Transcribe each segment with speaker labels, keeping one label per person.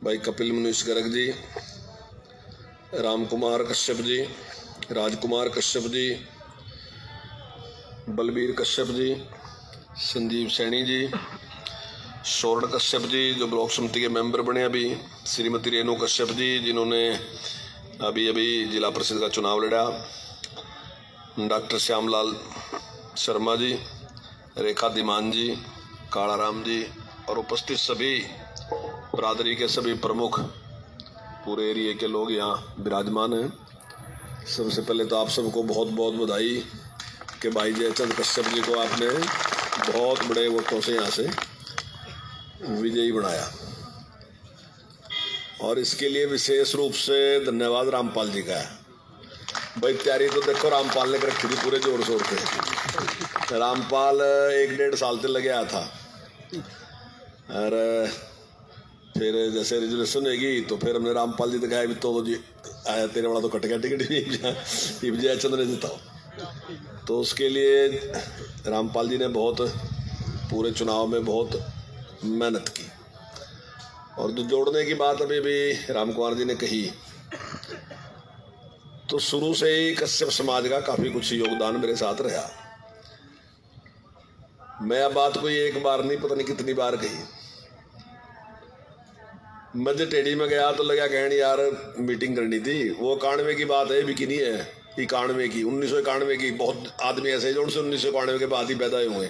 Speaker 1: भाई कपिल मनीष गर्ग जी, राम कुमार कश्यप जी, राजकुमार कश्यप जी, बलबीर कश्यप जी, संजीव सैनी जी, स्वर्ण कश्यप जी जो ब्लॉक समिति के मेंबर बने अभी, श्रीमती रेणु कश्यप जी जिन्होंने अभी अभी जिला परिषद का चुनाव लड़ा, डॉक्टर श्यामलाल शर्मा जी, रेखा दीमान जी, कालाराम जी और उपस्थित सभी बरादरी के सभी प्रमुख पूरे एरिया के लोग यहाँ विराजमान हैं। सबसे पहले तो आप सबको बहुत बहुत बधाई कि भाई जयचंद कश्यप जी को आपने बहुत बड़े वोटों से यहाँ से विजयी बनाया, और इसके लिए विशेष रूप से धन्यवाद रामपाल जी का है। भाई तैयारी तो देखो रामपाल ने कर रखी थी पूरे जोर शोर से। रामपाल 1-1.5 साल से लगे आया था, और फिर जैसे रिजर्वेशन होगी तो फिर हमने रामपाल जी दिखाया भी तो जी आया तेरे वाला तो कट गया टिकट जयचंद ने जिताओ। तो उसके लिए रामपाल जी ने बहुत पूरे चुनाव में बहुत मेहनत की। और जो जोड़ने की बात अभी भी राम कुमार जी ने कही, तो शुरू से ही कश्यप समाज का काफी कुछ योगदान मेरे साथ रहा। मैं अब बात कोई एक बार नहीं पता नहीं कितनी बार कही। मैं जो टेढ़ी में गया तो लगा कहने यार मीटिंग करनी थी, वो 91 की बात है, भी की नहीं है 91 की, 1991 की। बहुत आदमी ऐसे जो उनसे 1991 के बाद ही पैदा हुए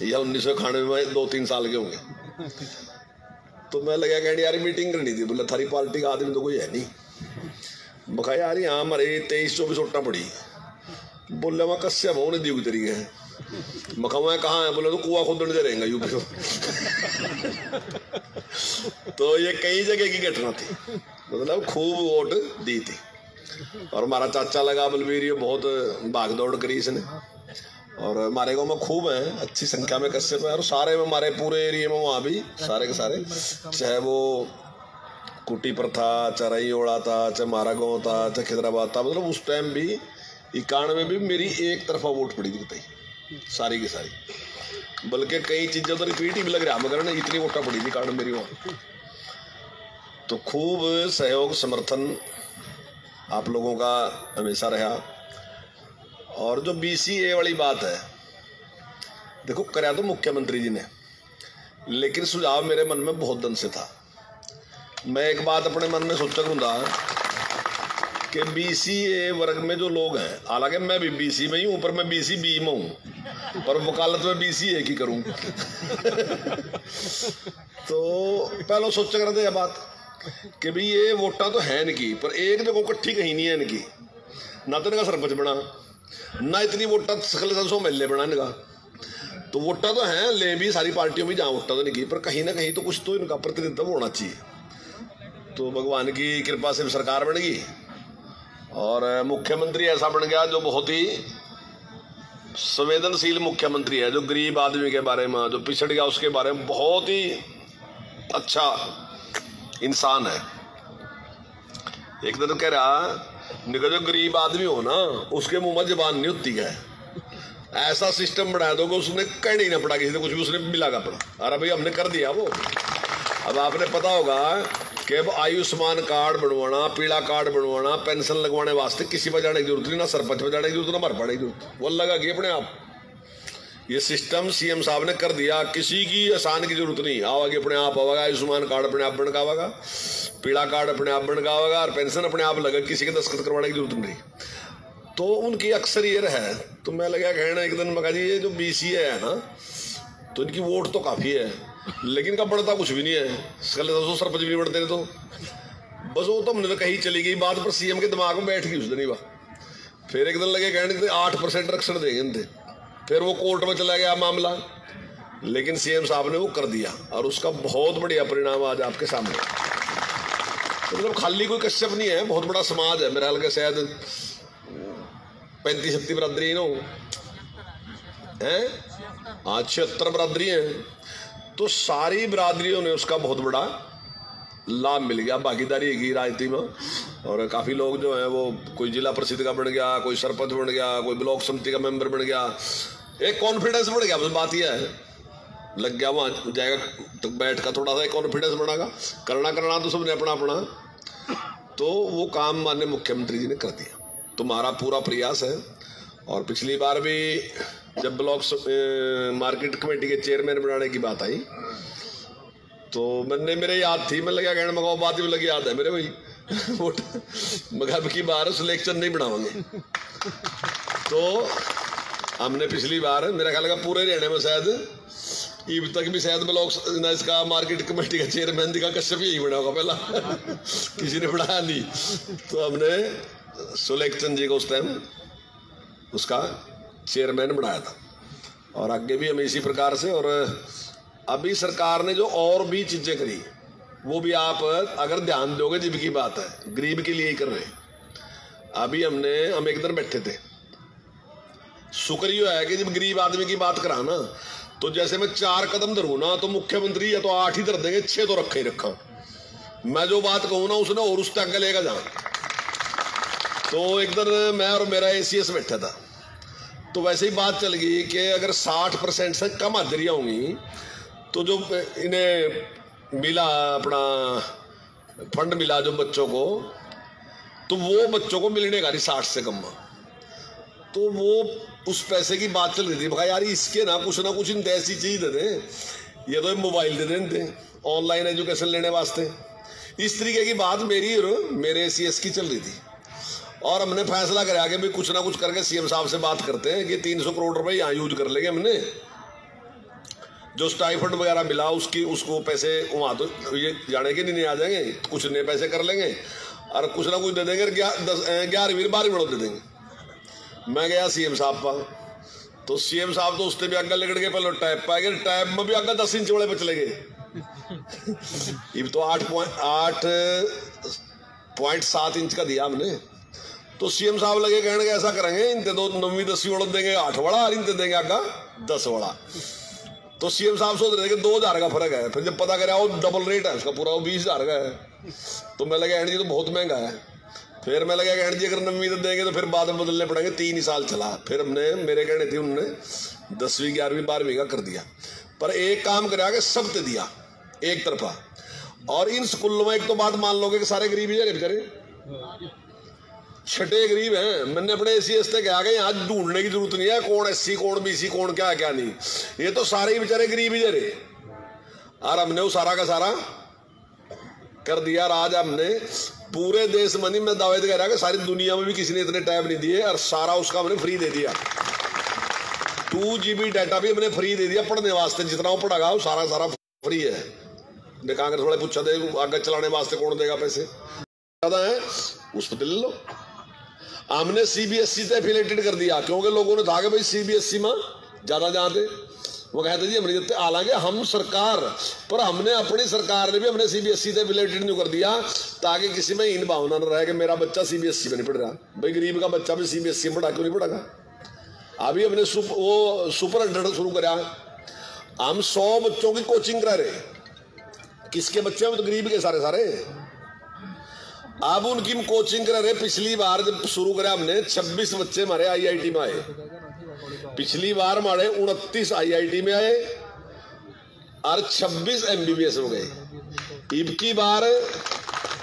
Speaker 1: या 1991 में 2-3 साल के होंगे। तो मैं लगा कहने यार मीटिंग करनी थी। बोला थारी पार्टी का आदमी तो कोई है नहीं। बखा यार यहाँ हमारे 23-24 वोटा पड़ी। बोले वहाँ कश्यप हो नहीं दी तरीके है। मखा मैं कहाँ है? बोले तो कुआ खोदने से रहेगा यूपी को। तो ये कई जगह की घटना थी, मतलब खूब वोट दी थी। और हमारा चाचा लगा बलबीर, ये बहुत भाग दौड़ करी इसने। और हमारे गाँव में खूब है, अच्छी संख्या में कश्यप है। और सारे में हमारे पूरे एरिया में वहाँ भी सारे के सारे, चाहे वो कुटी पर था, चाहे रईओड़ा था, चाहे मारा गाँव था, चाहे खिदराबाद था, मतलब उस टाइम भी 91 में भी मेरी एक तरफा वोट पड़ी थी सारी की सारी। बल्कि कई चीजें तो रिपीट ही भी लग रहा है, मगर इतनी वोटा पड़ी थी कारण मेरी वहाँ। तो खूब सहयोग समर्थन आप लोगों का हमेशा रहा। और जो BCA वाली बात है, देखो कराया तो मुख्यमंत्री जी ने, लेकिन सुझाव मेरे मन में बहुत दिन से था। मैं एक बात अपने मन में सोचा करूँगा कि BCA वर्ग में जो लोग हैं, हालांकि मैं भी BC में ही हूँ, पर मैं BCB में हूँ, पर वकालत में BCA की करूँ। तो पहले सोचा करते यह बात कि भाई ये वोटा तो है इनकी, पर एक जगह इकट्ठी कहीं नहीं है इनकी। ना तो इनका सरपंच बना, ना इतनी वोटा सकल संसो मेले बना इनका। तो वोटा तो है ले भी सारी पार्टियों में जहाँ वोटा तो नहीं की, पर कहीं ना कहीं तो कुछ तो इनका प्रतिनिधित्व होना चाहिए। तो भगवान की कृपा से सरकार बन गई और मुख्यमंत्री ऐसा बन गया जो बहुत ही संवेदनशील मुख्यमंत्री है, जो गरीब आदमी के बारे में, जो पिछड़ गया उसके बारे में बहुत ही अच्छा इंसान है। एक दिन कह रहा निकल जो गरीब आदमी हो ना उसके मुंह में जबान नहीं होती है, ऐसा सिस्टम बढ़ा दो कि उसने कहना ही ना पड़ा किसी से कुछ भी, उसने मिला पड़ा। अरे भाई हमने कर दिया वो। अब आपने पता होगा कि अब आयुष्मान कार्ड बनवाना, पीला कार्ड बनवाना, पेंशन लगवाने वास्ते किसी पर जाने की जरूरत नहीं, ना सरपंच पर जाने की जरूरत, ना भर पड़ने की जरूरत, वो लगा कि अपने आप ये सिस्टम CM साहब ने कर दिया। किसी की आसान की जरूरत नहीं, आवागे अपने आप आवागा, आयुष्मान कार्ड अपने आप बनकावागा, पीला कार्ड अपने आप बनकावागा, और पेंशन अपने आप लगा, किसी के दस्तखत करवाने की जरूरत नहीं। तो उनकी अक्सर ये है। तो मैं लगा कहना एक दिन मगा जी ये जो BCA है ना, तो इनकी वोट तो काफी है, लेकिन का बढ़ता कुछ भी नहीं है। सरपंच भी नहीं बढ़ते तो बस वो तो हमने कहीं चली गई बात, पर CM के दिमाग में बैठ गई उस दिन ही बात। फिर एक दिन लगे कहने 8% आरक्षण देंगे, फिर वो कोर्ट में चला गया मामला, लेकिन CM साहब ने वो कर दिया और उसका बहुत बढ़िया परिणाम आज आपके सामने। तो मतलब खाली कोई कश्यप नहीं है, बहुत बड़ा समाज है। मेरे हाल के शायद 35-36 बरादरी है, 76 बरादरी है। तो सारी बरादरियों ने उसका बहुत बड़ा लाभ मिल गया, भागीदारी की राजनीति में। और काफी लोग जो है वो कोई जिला परिषद का बन गया, कोई सरपंच बन गया, कोई ब्लॉक समिति का मेंबर बन गया, एक कॉन्फिडेंस बढ़ गया। बस बात यह है लग गया, वहाँ जाएगा तो बैठ का थोड़ा सा कॉन्फिडेंस बढ़ागा, करना तो सबने अपना अपना। तो वो काम माननीय मुख्यमंत्री जी ने कर दिया। तुम्हारा पूरा प्रयास है। और पिछली बार भी जब ब्लॉक मार्केट कमेटी के चेयरमैन बनाने की बात आई तो मेरे याद थी, मैं लगा कहने मगाओ बात भी लगी याद है मेरे भाई वोट मगर की बार सिलेक्शन नहीं बनावांगे। तो हमने पिछली बार मेरा ख्याल लगा पूरे हरियाणा में शायद अब तक भी शायद ब्लॉक इसका मार्केट कमेटी का चेयरमैन दिखा कश्यप यही बना होगा पहला किसी ने बनाया नहीं। तो हमने सुलेखचंद जी को उस टाइम उसका चेयरमैन बनाया था और आगे भी हम इसी प्रकार से। और अभी सरकार ने जो और भी चीजें करी वो भी आप अगर ध्यान दोगे जब की बात है, गरीब के लिए ही कर रहे। अभी हम एक दिन बैठे थे, शुक्र ये है कि जब गरीब आदमी की बात करा ना तो जैसे मैं 4 कदम धरू ना तो मुख्यमंत्री या तो 8 ही धर देंगे, 6 तो रखा ही रखा। मैं जो बात कहूँ ना उसने और उस तक लेगा जा। तो एक दिन मैं और मेरा ACS बैठा था तो वैसे ही बात चल गई कि अगर 60% से कम हाजिरियाँ होंगी तो जो इन्हें मिला अपना फंड मिला जो बच्चों को, तो वो बच्चों को मिलने का नहीं 60 से कम। तो वो उस पैसे की बात चल रही थी, भाई यार इसके ना कुछ इनते ऐसी चीज दे दें, ये तो मोबाइल दे देते ऑनलाइन एजुकेशन लेने वास्ते। इस तरीके की बात मेरी और मेरे ACS की चल रही थी और हमने फैसला कराया कि भाई कुछ ना कुछ करके CM साहब से बात करते हैं कि 300 करोड़ रुपए यहाँ यूज कर लेंगे। हमने जो स्टाइफंड वगैरह मिला उसको पैसे वहाँ तो ये जाने के नहीं आ जाएंगे, कुछ नए पैसे कर लेंगे और कुछ ना कुछ दे देंगे, 11वीं 12वीं बढ़ो दे देंगे। मैं गया CM साहब पर तो CM साहब तो उससे भी आगे लगड़ गए, पहले टैब पाएंगे, टैब में भी आगे 10 इंच वाले बच लेंगे तो 8.7 इंच का दिया हमने। तो CM साहब लगे कहने के ऐसा करेंगे इनते तो 9वीं 10वीं वालों देंगे 8 वाला और इनते देंगे आगा 10 वाला। तो CM साहब सोच रहे थे कि 2000 का फर्क है, फिर जब पता करा वो डबल रेट है उसका पूरा, वो 20,000 का है। तो मैं लगा जी तो बहुत महंगा है। फिर मैं लगा कहने जी अगर 9वीं तक देंगे तो फिर बाद में बदलने पड़ेंगे, 3 ही साल चला। फिर हमने मेरे कहने थी उन्होंने 10वीं 11वीं 12वीं का कर दिया। पर एक काम करा के सब ते दिया एक तरफा। और इन स्कूलों में एक तो बात मान लोगे कि सारे गरीब ही बेचारे छठे गरीब हैं। मैंने अपने ACS से कहा कि यहाँ ढूंढने की जरूरत नहीं है कौन SC कौन BC कौन क्या है क्या नहीं, ये तो सारे ही बेचारे गरीब ही जरे। और हमने वो सारा का सारा कर दिया। आज हमने पूरे देश में नहीं, मैं दावे कह रहा कि सारी दुनिया में भी किसी ने इतने टैब नहीं दिए और सारा उसका हमने फ्री दे दिया। 2 GB डाटा भी हमने फ्री दे दिया पढ़ने वास्ते, जितना वो पढ़ागा वो सारा फ्री है। कांग्रेस वाले पूछा थे आगे चलाने वास्ते कौन देगा पैसे, ज्यादा है उस पर ले लो। हमने CBSE से एफिलेटेड कर दिया क्योंकि लोगों ने था कि भाई CBSE में ज्यादा जानते, वो कहते जी हमने देते। हालांकि हम सरकार पर हमने अपनी सरकार ने भी हमने CBSE से एफिलेटेड नहीं कर दिया ताकि किसी में इन भावना न रहे कि मेरा बच्चा CBSE में नहीं पढ़ रहा। भाई गरीब का बच्चा भी CBSE में पढ़ा क्यों नहीं पढ़ागा। अभी हमने वो सुपर 100 शुरू करा, हम 100 बच्चों की कोचिंग करा रहे। किसके बच्चे हैं? तो गरीब के सारे। अब उनकी कोचिंग करा रहे। पिछली बार जब शुरू करा हमने 26 बच्चे हमारे IIT में आए। पिछली बार हमारे 29 IIT में आए और 26 MBBS हो गए। इब की बार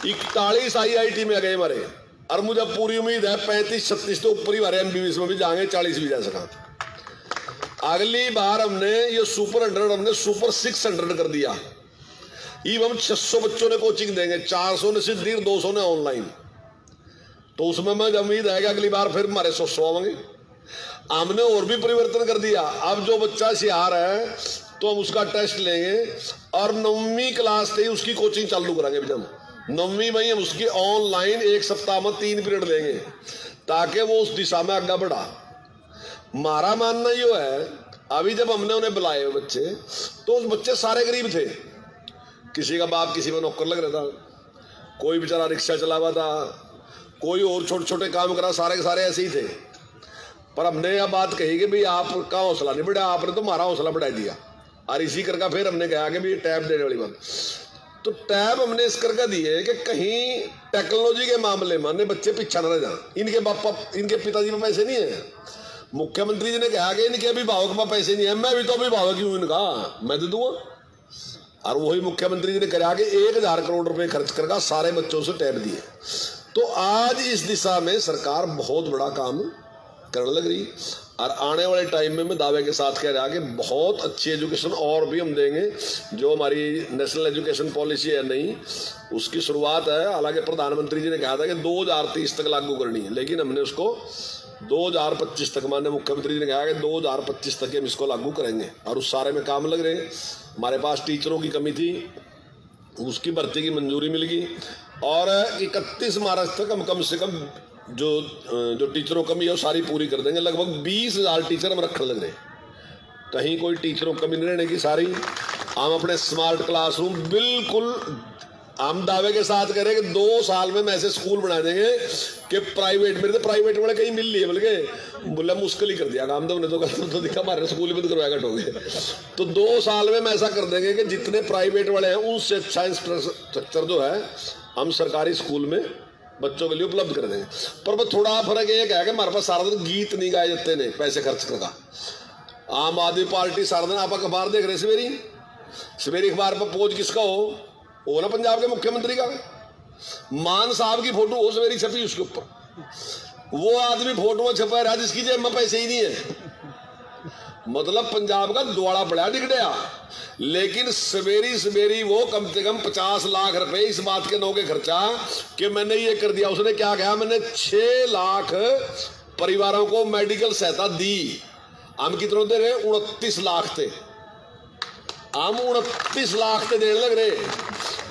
Speaker 1: 41 IIT में गए हमारे और मुझे पूरी उम्मीद है 35-36 तो ऊपर ही हमारे MBBS में भी जाएंगे, 40 भी जा सका। अगली बार हमने ये सुपर 100 हमने सुपर 600 कर दिया। इब हम 600 बच्चों ने कोचिंग देंगे, 400 ने सीधी 200 ने ऑनलाइन। तो उसमें मैं उम्मीद है कि अगली बार फिर हमारे 100 आवेंगे। हमने और भी परिवर्तन कर दिया। अब जो बच्चा सियार है तो हम उसका टेस्ट लेंगे और 9वीं क्लास से ही उसकी कोचिंग चालू करेंगे। जब 9वीं में हम उसकी ऑनलाइन 1 सप्ताह में 3 पीरियड लेंगे ताकि वो उस दिशा में आगे बढ़ा। हमारा मानना ये है, अभी जब हमने उन्हें बुलाए बच्चे तो उस बच्चे सारे गरीब थे। किसी का बाप किसी में नौकर लग रहा था, कोई बेचारा रिक्शा चला हुआ था, कोई और छोटे छोटे काम करा, सारे के सारे ऐसे ही थे। पर हमने यह बात कही कि भाई आपका हौसला नहीं बढ़ाया, आपने तो हमारा हौसला बढ़ा दिया। और इसी करके फिर हमने कहा कि भाई टैब देने वाली बात। तो टैब हमने इस करके दिए कि कहीं टेक्नोलॉजी के मामले में बच्चे पीछा न रह जाए। इनके पिताजी में पैसे नहीं है, मुख्यमंत्री जी ने कहा कि इनके अभिभावक के पास पैसे नहीं है, मैं भी तो अभिभावक ही हूं इनका, मैं दे दूंगा। और वही मुख्यमंत्री जी ने कहा कि 1000 करोड़ रुपए खर्च करके सारे बच्चों से टैब दिए। तो आज इस दिशा में सरकार बहुत बड़ा काम करने लग रही, और आने वाले टाइम में मैं दावे के साथ कह रहा कि बहुत अच्छी एजुकेशन और भी हम देंगे। जो हमारी नेशनल एजुकेशन पॉलिसी है नई, उसकी शुरुआत है। हालांकि प्रधानमंत्री जी ने कहा था कि 2030 तक लागू करनी है, लेकिन हमने उसको 2025 तक, माननीय मुख्यमंत्री जी ने कहा कि 2025 तक हम इसको लागू करेंगे, और उस सारे में काम लग रहे हैं। हमारे पास टीचरों की कमी थी, उसकी भर्ती की मंजूरी मिल गई, और 31 मार्च तक हम कम से कम जो टीचरों की कमी है वो सारी पूरी कर देंगे। लगभग 20,000 टीचर हम रखने लग रहे हैं, कहीं कोई टीचरों की कमी नहीं रहने की। सारी हम अपने स्मार्ट क्लासरूम बिल्कुल हम दावे के साथ कह रहे हैं कि 2 साल में हम ऐसे स्कूल बना देंगे कि प्राइवेट, मेरे तो प्राइवेट वाले कहीं मिल लिए, बल्कि बोला मुश्किल ही कर दिया काम, तो हमने तो दिखा हमारे स्कूल में तो करवाया हो गए। तो 2 साल में हम ऐसा कर देंगे कि जितने प्राइवेट वाले हैं उनसे अच्छा इंफ्रास्ट्रक्चर जो है हम सरकारी स्कूल में बच्चों के लिए उपलब्ध कर देंगे। पर थोड़ा फर्क ये है कि हमारे पास सारा दिन गीत नहीं गाए जाते ने पैसे खर्च करका। आम आदमी पार्टी सारा दिन आप अखबार देख रहे, सवेरी अखबार पर पोज किसका हो ना, पंजाब के मुख्यमंत्री का, मान साहब की फोटो हो सवेरी छपी, उसके ऊपर वो आदमी फोटो छपा रहा जिसकी जेब में पैसे ही नहीं है। मतलब पंजाब का द्वाड़ा पड़ा दिख गया। लेकिन सवेरी वो कम से कम 50 लाख रुपए इस बात के नौके खर्चा कि मैंने ये कर दिया। उसने क्या कहा, मैंने 6 लाख परिवारों को मेडिकल सहायता दी। हम कितने दे रहे, 29 लाख थे, हम 29 लाख थे देने लग रहे।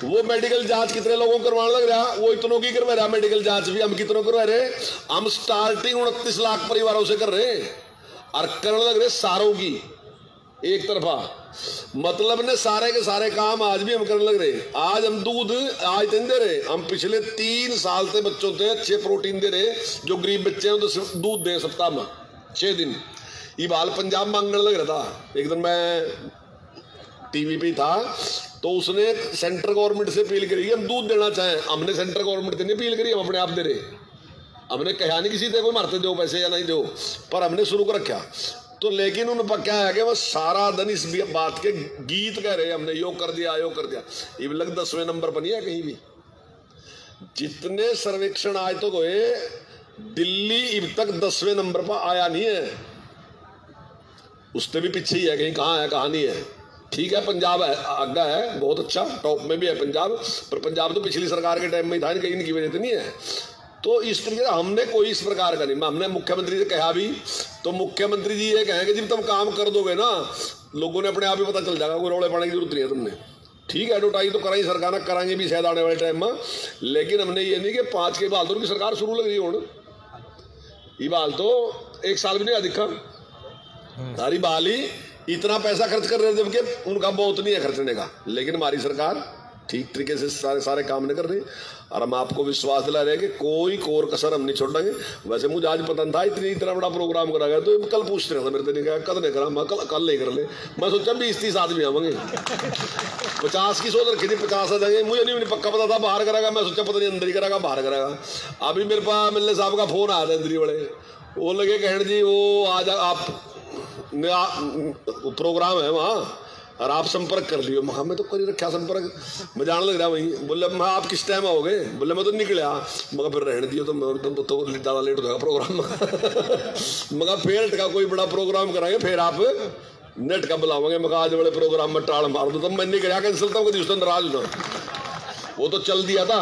Speaker 1: वो मेडिकल जांच कितने लोगों को करवाने लग रहा, वो इतनों की करवा रहा मेडिकल जांच भी। हम कितनों करवा रहे, हम स्टार्टिंग 29 लाख परिवारों से कर रहे हैं, और करने लग रहे सारों की एक तरफा। मतलब ने सारे के सारे काम आज भी हम करने लग रहे। आज हम दूध आज दिन दे रहे, हम पिछले 3 साल से बच्चों से अच्छे प्रोटीन दे रहे। जो गरीब बच्चे हैं तो सिर्फ दूध दे सप्ताह में 6 दिन। ये बाल पंजाब मांगने लग रहा था। एक दिन मैं टीवी पे था, तो उसने सेंट्रल गवर्नमेंट से अपील करी हम दूध देना चाहें। हमने सेंट्रल गवर्नमेंट से नहीं अपील करी, हम अपने आप दे रहे। हमने कहा नहीं किसी से कोई मारते दो पैसे या नहीं दो, पर हमने शुरू कर रखा। तो लेकिन उन पर क्या है कि वो सारा दिन इस बात के गीत कह रहे, हमने यो कर दिया यो कर दिया। ये लग 10वें नंबर पर नहीं है कहीं भी। जितने सर्वेक्षण आज तक हुए, दिल्ली अब तक 10वें नंबर पर आया नहीं है, उससे भी पीछे ही है कहीं। कहाँ है कहाँ नहीं है। ठीक है, पंजाब है आगे है, बहुत अच्छा टॉप में भी है पंजाब, पर पंजाब तो पिछली सरकार के टाइम में ही था, कहीं इनकी वजह से नहीं है। तो इस तरीके से हमने कोई इस प्रकार का नहीं। हमने मुख्यमंत्री से कहा भी, तो मुख्यमंत्री जी ये कहेंगे जब तुम काम कर दोगे ना, लोगों ने अपने आप ही पता चल जाएगा, कोई रौले पाने की जरूरत नहीं है तुमने। ठीक है, एडवर्टाइज तो कराई सरकार कराएंगे भी शायद आने वाले टाइम में, लेकिन हमने ये नहीं कि 5 के बाल तो उनकी सरकार शुरू लग रही हो, ये बाल तो 1 साल भी नहीं दिखा। सारी बाल ही इतना पैसा खर्च कर रहे थे, जबकि उनका बहुत नहीं है खर्चने का। लेकिन हमारी सरकार ठीक तरीके से सारे काम नहीं कर रही, और हम आपको विश्वास दिला रहे हैं कि कोई कोर कसर हम नहीं छोड़ेंगे। वैसे मुझे आज पता था इतना बड़ा प्रोग्राम करा गया, तो कल पूछ रहा था मेरे से, नहीं कहा कल नहीं करा, मैं कल नहीं कर ले। मैं सोचा 20-30 आदमी आवेंगे, 50 की सोच रखी थी, 50 आ जाएंगे। मुझे नहीं पक्का पता था बाहर करेगा, मैं सोचा पता नहीं अंदर ही करेगा बाहर करेगा। अभी मेरे पास मिलने साहब का फोन आया था इंद्री बड़े, वो लगे कहने जी वो आज आप प्रोग्राम है वहाँ और आप संपर्क कर लियो। मैं तो कर ही रखा संपर्क, मैं जाने लग रहा वहीं। बोले मैं आप किस टाइम आओगे? बोले मैं तो निकला। मगर फिर रहने दियो, तो ज़्यादा लेट हो जाएगा प्रोग्राम। मगर फेल्ट का कोई बड़ा प्रोग्राम कराएंगे फिर आप नेट का बुलाओगे। मगर आज बड़े प्रोग्राम में टाल मार दो, तो मैं नहीं गया कैंसिल था, उस दिन नाराज हो। वो तो चल दिया था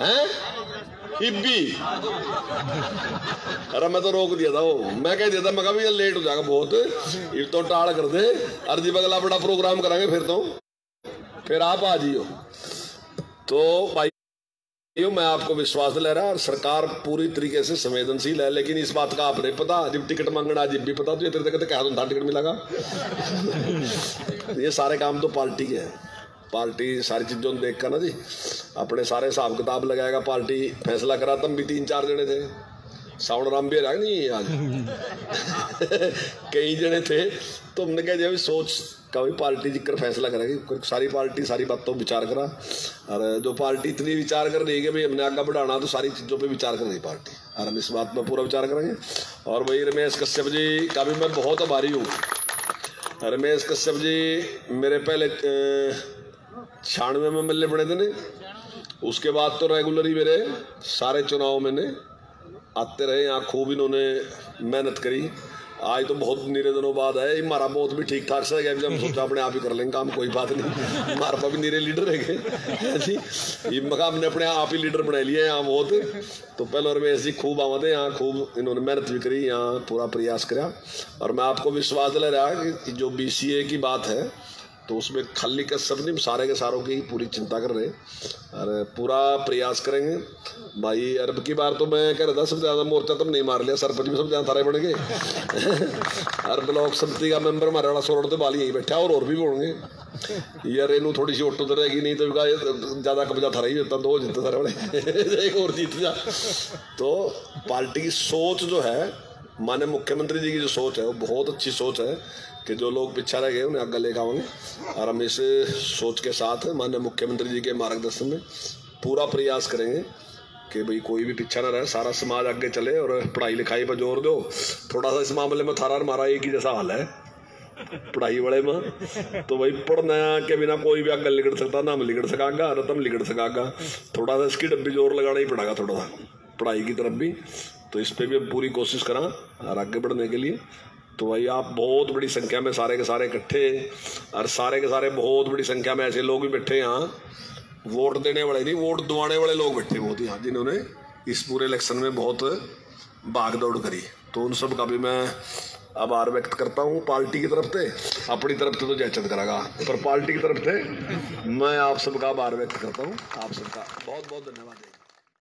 Speaker 1: हैं इब्बी, अरे मैं तो रोक दिया था। वो मैं कह दिया था, मैं भी लेट हो जाएगा बहुत, ये तो टाल कर दे, अर्जी बगला बड़ा प्रोग्राम कराएंगे फिर आप आ जाइयो। तो भाई मैं आपको विश्वास दिला रहा, और सरकार पूरी तरीके से संवेदनशील है। लेकिन इस बात का आपने पता, जब टिकट मांगना आज भी पता, तो ये तेरे क्या था टिकट मिलेगा। ये सारे काम तो पार्टी के हैं। पार्टी सारी चीज़ों को देख कर ना जी अपने सारे हिसाब किताब लगाएगा। पार्टी फैसला करा, तब भी 3-4 जने थे। साउंड राम भी रहा नहीं आज कई जने थे। तो हमने कहा जब सोच का भी पार्टी जिक्र फैसला करेगी, सारी पार्टी सारी बातों पर विचार करा। और जो पार्टी इतनी विचार कर रही है कि भाई हमने आगे बढ़ाना, तो सारी चीज़ों पर विचार कर रही पार्टी। और हम इस बात पर पूरा विचार करेंगे। और वही रमेश कश्यप जी का भी मैं बहुत आभारी हूँ। रमेश कश्यप जी मेरे पहले 96 में मिलने पड़े थे ने, उसके बाद तो रेगुलर ही मेरे सारे चुनाव में ने आते रहे। यहाँ खूब इन्होंने मेहनत करी। आज तो बहुत नीरे दिनों बाद है, हमारा बहुत भी ठीक ठाक से गया, हम सोचा अपने आप ही कर लेंगे काम, कोई बात नहीं। हमारे पास भी नीरे लीडर है जी, ये मकाम हमने अपने आप ही लीडर बना लिए यहाँ बहुत। तो पहले रमेश जी खूब आवा थे यहाँ, खूब इन्होंने मेहनत भी करी, यहाँ पूरा प्रयास करा। और मैं आपको विश्वास दिला रहा कि जो BCA की बात है तो उसमें खाली कश्यप नहीं, सारे के सारों की पूरी चिंता कर रहे और पूरा प्रयास करेंगे भाई। अरब की बार तो मैं कह रहा था सबसे ज़्यादा मोर्चा तुम नहीं मार लिया, सरपंच भी सब ज़्यादा थारे बढ़ गए। और ब्लॉक समिति का मेंबर हमारे वाला सोलर तो बाली यही बैठा और भी बोलेंगे यार इनू थोड़ी सी ऑटो तो रहेगी, नहीं तो ज़्यादा कब्जा थारा ही होता, दो जीते सारे वाले एक और जीत जा। तो पार्टी की सोच जो है, माने मुख्यमंत्री जी की जो सोच है वो बहुत अच्छी सोच है कि जो लोग पीछा रह गए उन्हें आगे लेकर आएंगे। और हम इस सोच के साथ माननीय मुख्यमंत्री जी के मार्गदर्शन में पूरा प्रयास करेंगे कि भाई कोई भी पीछा ना रहे, सारा समाज आगे चले और पढ़ाई लिखाई पर जोर दो। थोड़ा सा इस मामले में थारा हमारा एक ही जैसा हाल है पढ़ाई वाले में, तो भाई पढ़ना के बिना कोई भी आगे लिगड़ सकता, ना हम लिगड़ सकागा ना तुम लिगड़ सकागा। थोड़ा सा इसकी डब्बी जोर लगाना ही पड़ेगा थोड़ा सा पढ़ाई की तरफ भी, तो इस पर भी हम पूरी कोशिश करा और आगे बढ़ने के लिए। तो भाई आप बहुत बड़ी संख्या में सारे के सारे इकट्ठे और सारे के सारे बहुत बड़ी संख्या में ऐसे लोग भी बैठे यहाँ, वोट देने वाले नहीं वोट दिवाने वाले लोग बैठे बहुत यहाँ, जिन्होंने इस पूरे इलेक्शन में बहुत भाग दौड़ करी। तो उन सब का भी मैं आभार व्यक्त करता हूँ पार्टी की तरफ से। अपनी तरफ से तो जयचंद करागा, पर पार्टी की तरफ से मैं आप सबका आभार व्यक्त करता हूँ। आप सबका बहुत बहुत धन्यवाद।